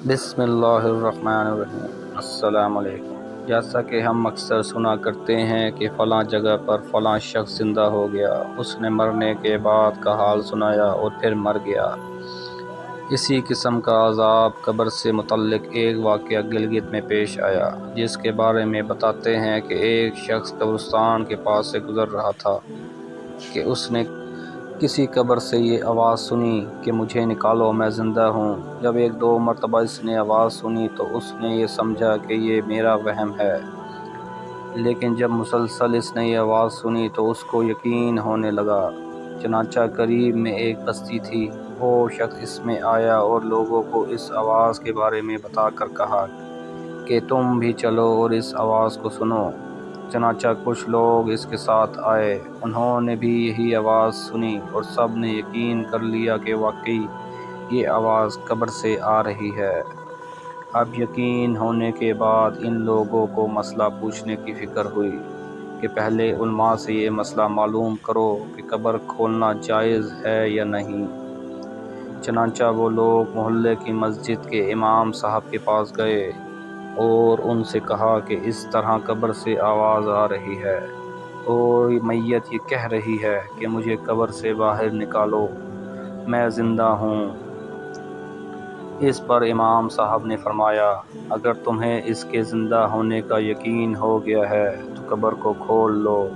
بسم اللہ الرحمن الرحیم۔ السلام علیکم۔ جیسا کہ ہم اکثر سنا کرتے ہیں کہ فلاں جگہ پر فلاں شخص زندہ ہو گیا، اس نے مرنے کے بعد کا حال سنایا اور پھر مر گیا۔ اسی قسم کا عذاب قبر سے متعلق ایک واقعہ گلگت میں پیش آیا، جس کے بارے میں بتاتے ہیں کہ ایک شخص قبرستان کے پاس سے گزر رہا تھا کہ اس نے کسی قبر سے یہ آواز سنی کہ مجھے نکالو، میں زندہ ہوں۔ جب ایک دو مرتبہ اس نے آواز سنی تو اس نے یہ سمجھا کہ یہ میرا وہم ہے، لیکن جب مسلسل اس نے یہ آواز سنی تو اس کو یقین ہونے لگا۔ چنانچہ قریب میں ایک بستی تھی، وہ شخص اس میں آیا اور لوگوں کو اس آواز کے بارے میں بتا کر کہا کہ تم بھی چلو اور اس آواز کو سنو۔ چنانچہ کچھ لوگ اس کے ساتھ آئے، انہوں نے بھی یہی آواز سنی اور سب نے یقین کر لیا کہ واقعی یہ آواز قبر سے آ رہی ہے۔ اب یقین ہونے کے بعد ان لوگوں کو مسئلہ پوچھنے کی فکر ہوئی کہ پہلے علماء سے یہ مسئلہ معلوم کرو کہ قبر کھولنا جائز ہے یا نہیں۔ چنانچہ وہ لوگ محلے کی مسجد کے امام صاحب کے پاس گئے اور ان سے کہا کہ اس طرح قبر سے آواز آ رہی ہے اور میت یہ کہہ رہی ہے کہ مجھے قبر سے باہر نکالو، میں زندہ ہوں۔ اس پر امام صاحب نے فرمایا، اگر تمہیں اس کے زندہ ہونے کا یقین ہو گیا ہے تو قبر کو کھول لو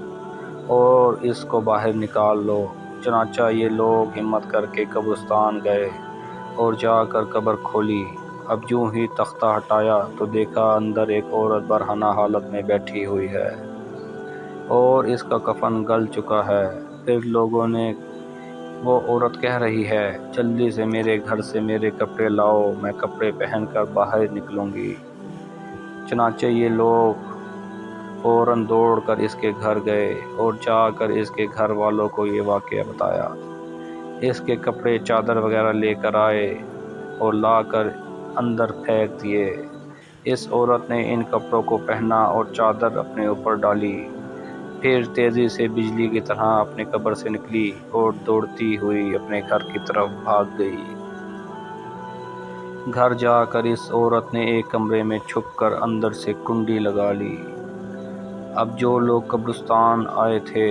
اور اس کو باہر نکال لو۔ چنانچہ یہ لوگ ہمت کر کے قبرستان گئے اور جا کر قبر کھولی۔ اب یوں ہی تختہ ہٹایا تو دیکھا اندر ایک عورت برہنہ حالت میں بیٹھی ہوئی ہے اور اس کا کفن گل چکا ہے۔ پھر لوگوں نے وہ عورت کہہ رہی ہے، جلدی سے میرے گھر سے میرے کپڑے لاؤ، میں کپڑے پہن کر باہر نکلوں گی۔ چنانچہ یہ لوگ فوراً دوڑ کر اس کے گھر گئے اور جا کر اس کے گھر والوں کو یہ واقعہ بتایا۔ اس کے کپڑے چادر وغیرہ لے کر آئے اور لا کر اندر پھینک دیے۔ اس عورت نے ان کپڑوں کو پہنا اور چادر اپنے اوپر ڈالی، پھر تیزی سے بجلی کی طرح اپنے قبر سے نکلی اور دوڑتی ہوئی اپنے گھر کی طرف بھاگ گئی۔ گھر جا کر اس عورت نے ایک کمرے میں چھپ کر اندر سے کنڈی لگا لی۔ اب جو لوگ قبرستان آئے تھے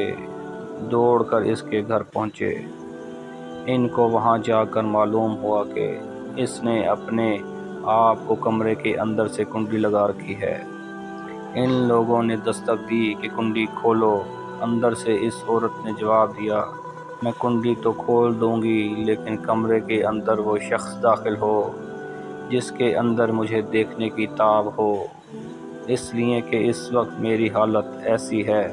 دوڑ کر اس کے گھر پہنچے۔ ان کو وہاں جا کر معلوم ہوا کہ اس نے اپنے آپ کو کمرے کے اندر سے کنڈی لگا رکھی ہے۔ ان لوگوں نے دستک دی کہ کنڈی کھولو۔ اندر سے اس عورت نے جواب دیا، میں کنڈی تو کھول دوں گی لیکن کمرے کے اندر وہ شخص داخل ہو جس کے اندر مجھے دیکھنے کی تاب ہو، اس لیے کہ اس وقت میری حالت ایسی ہے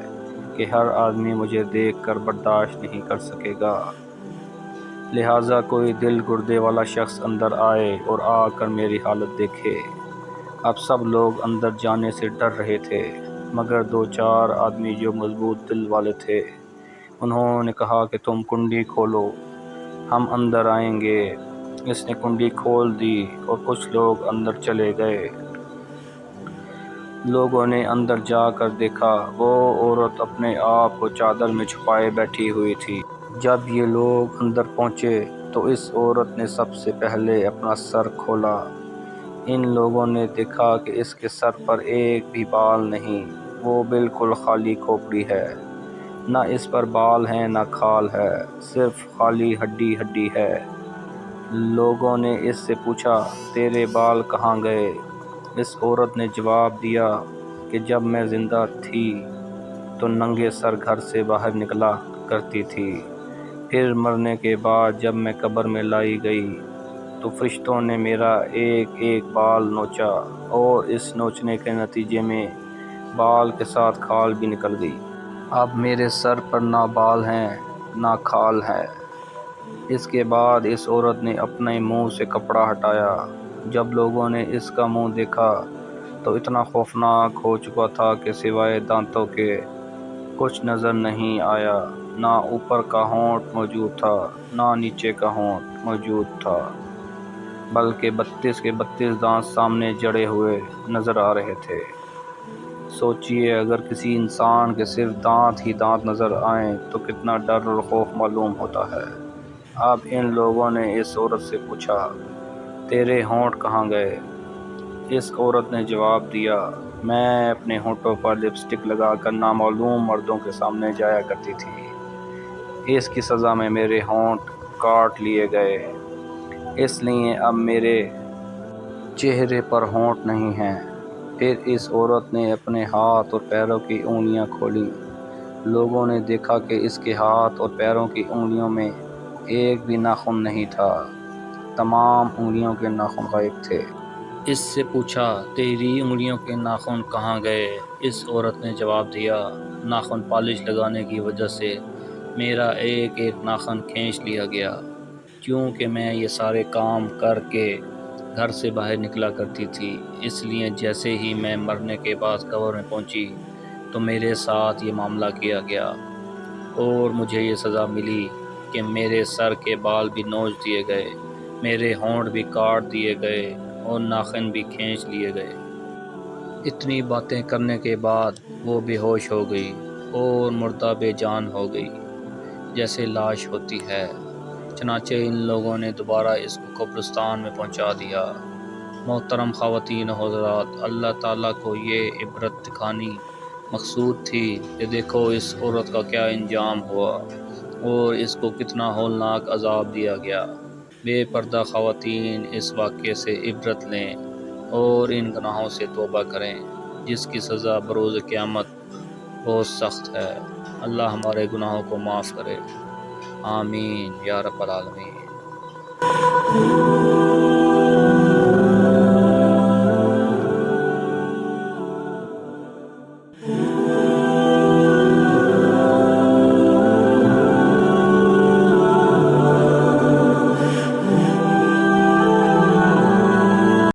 کہ ہر آدمی مجھے دیکھ کر برداشت نہیں کر سکے گا، لہٰذا کوئی دل گردے والا شخص اندر آئے اور آ کر میری حالت دیکھے۔ اب سب لوگ اندر جانے سے ڈر رہے تھے مگر دو چار آدمی جو مضبوط دل والے تھے، انہوں نے کہا کہ تم کنڈی کھولو، ہم اندر آئیں گے۔ اس نے کنڈی کھول دی اور کچھ لوگ اندر چلے گئے۔ لوگوں نے اندر جا کر دیکھا وہ عورت اپنے آپ کو چادر میں چھپائے بیٹھی ہوئی تھی۔ جب یہ لوگ اندر پہنچے تو اس عورت نے سب سے پہلے اپنا سر کھولا۔ ان لوگوں نے دیکھا کہ اس کے سر پر ایک بھی بال نہیں، وہ بالکل خالی کھوپڑی ہے، نہ اس پر بال ہیں نہ کھال ہے، صرف خالی ہڈی ہڈی ہے۔ لوگوں نے اس سے پوچھا، تیرے بال کہاں گئے؟ اس عورت نے جواب دیا کہ جب میں زندہ تھی تو ننگے سر گھر سے باہر نکلا کرتی تھی، پھر مرنے کے بعد جب میں قبر میں لائی گئی تو فرشتوں نے میرا ایک ایک بال نوچا اور اس نوچنے کے نتیجے میں بال کے ساتھ کھال بھی نکل گئی۔ اب میرے سر پر نہ بال ہیں نہ کھال ہے۔ اس کے بعد اس عورت نے اپنے منہ سے کپڑا ہٹایا۔ جب لوگوں نے اس کا منہ دیکھا تو اتنا خوفناک ہو چکا تھا کہ سوائے دانتوں کے کچھ نظر نہیں آیا، نہ اوپر کا ہونٹ موجود تھا نہ نیچے کا ہونٹ موجود تھا، بلکہ 32 کے 32 دانت سامنے جڑے ہوئے نظر آ رہے تھے۔ سوچئے اگر کسی انسان کے صرف دانت ہی دانت نظر آئیں تو کتنا ڈر اور خوف معلوم ہوتا ہے۔ اب ان لوگوں نے اس عورت سے پوچھا، تیرے ہونٹ کہاں گئے؟ اس عورت نے جواب دیا، میں اپنے ہونٹوں پر لپسٹک لگا کر نامعلوم مردوں کے سامنے جایا کرتی تھی۔ اس کی سزا میں میرے ہونٹ کاٹ لیے گئے، اس لیے اب میرے چہرے پر ہونٹ نہیں ہیں۔ پھر اس عورت نے اپنے ہاتھ اور پیروں کی انگلیاں کھولیں۔ لوگوں نے دیکھا کہ اس کے ہاتھ اور پیروں کی انگلیوں میں ایک بھی ناخن نہیں تھا، تمام انگلیوں کے ناخن غائب تھے۔ اس سے پوچھا، تیری انگلیوں کے ناخن کہاں گئے؟ اس عورت نے جواب دیا، ناخن پالش لگانے کی وجہ سے میرا ایک ایک ناخن کھینچ لیا گیا، کیونکہ میں یہ سارے کام کر کے گھر سے باہر نکلا کرتی تھی، اس لیے جیسے ہی میں مرنے کے بعد قبر میں پہنچی تو میرے ساتھ یہ معاملہ کیا گیا، اور مجھے یہ سزا ملی کہ میرے سر کے بال بھی نوچ دیے گئے، میرے ہونٹ بھی کاٹ دیے گئے اور ناخن بھی کھینچ لیے گئے۔ اتنی باتیں کرنے کے بعد وہ بے ہوش ہو گئی اور مردہ بے جان ہو گئی، جیسے لاش ہوتی ہے۔ چنانچہ ان لوگوں نے دوبارہ اس کو قبرستان میں پہنچا دیا۔ محترم خواتین و حضرات، اللہ تعالیٰ کو یہ عبرت دکھانی مقصود تھی کہ دیکھو اس عورت کا کیا انجام ہوا اور اس کو کتنا ہولناک عذاب دیا گیا۔ بے پردہ خواتین اس واقعے سے عبرت لیں اور ان گناہوں سے توبہ کریں، جس کی سزا بروز قیامت بہت سخت ہے۔ اللہ ہمارے گناہوں کو معاف کرے، آمین یا رب العالمین۔